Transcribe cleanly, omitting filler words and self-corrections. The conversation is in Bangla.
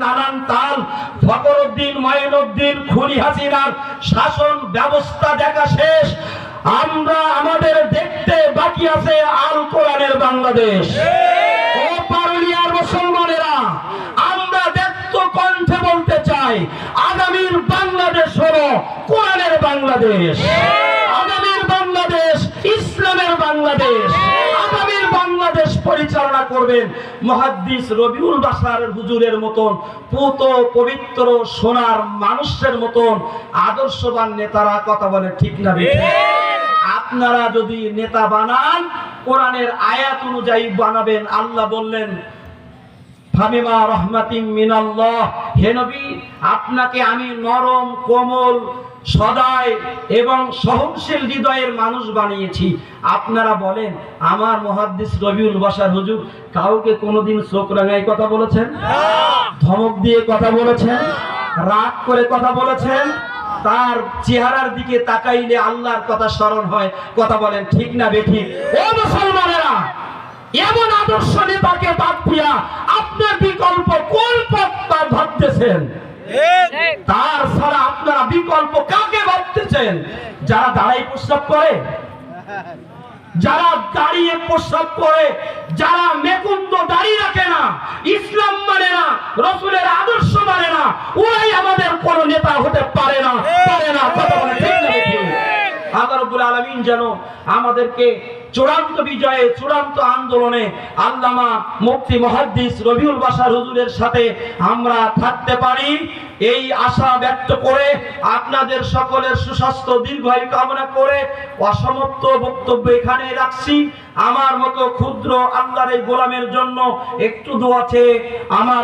নানান তাল ফখরুদ্দিন মঈনুদ্দিন খুনি হাসিনার শাসন ব্যবস্থা দেখা শেষ। আমরা আমাদের দেখতে বাকি আছে আল কোরআনের বাংলাদেশ। ও পারুলিয়ার মুসলমানেরা, আমরা ব্যক্ত কণ্ঠে বলতে চাই, আগামীর বাংলাদেশ হলো কোরআনের বাংলাদেশ, আগামীর বাংলাদেশ ইসলামের বাংলাদেশ। আগামীর বাংলাদেশ পরিচালনা করবেন মুহাদ্দিস রবিউল বাশার হুজুরের মতন পুত পবিত্র সোনার মানুষের মতন আদর্শবান নেতারা। কথা বলে ঠিক না? আপনারা যদি নেতা বানান, কোরআনের আয়াত অনুযায়ী বানাবেন। আল্লাহ বললেন, ফাবিমা রাহমাতিন মিনাল্লাহ, হে নবী, আপনাকে আমি নরম কোমল সদয় এবং সহনশীল হৃদয়ের মানুষ বানিয়েছি। আপনারা বলেন, আমার মুহাদ্দিস রবিউল বাশার হুজুর কাউকে কোনোদিন চোখ রাঙায় কথা বলেছেন? ধমক দিয়ে কথা বলেছেন? রাগ করে কথা বলেছেন? তার চেহারার দিকে তাকাইলে আল্লাহর কথা স্মরণ হয়। কথা বলেন ঠিক না বেঠিক? ও মুসলমানেরা, এমন আদর্শ নেতাকে বাদ দিয়া আপনার বিকল্প কোন পথটা ভাবতেছেন? তার ছাড়া আপনারা বিকল্প কাকে ভাবতেছেন? যারা দাঁড়াই প্রস্রাব করে, যারা দাঁড়িয়ে প্রস্রাব করে, যারা মেকুন্দ দাঁড়িয়ে রাখে না, ইসলাম মানে না, রাসূলের আদর্শ মানে না, ওরাই আমাদের কোন নেতা হতে পারে না, পারে না। কথা বলে ঠিক না বেঠিক? আল্লাহ রাব্বুল আলামিন যেন আমাদেরকে চূড়ান্ত বিজয়ে, চূড়ান্ত আন্দোলনে আল্লামা মুফতি মুহাদ্দিস রবিউল বাশার হুজুরের সাথে আমরা থাকতে পারি, এই আশা ব্যক্ত করে আপনাদের সকলের সুস্বাস্থ্য দীর্ঘায়ু কামনা করে অসমাপ্ত বক্তব্য এখানে রাখছি। আমার মতো ক্ষুদ্র আল্লাহর এই গোলামের জন্য একটু দোয়া চেয়ে আমার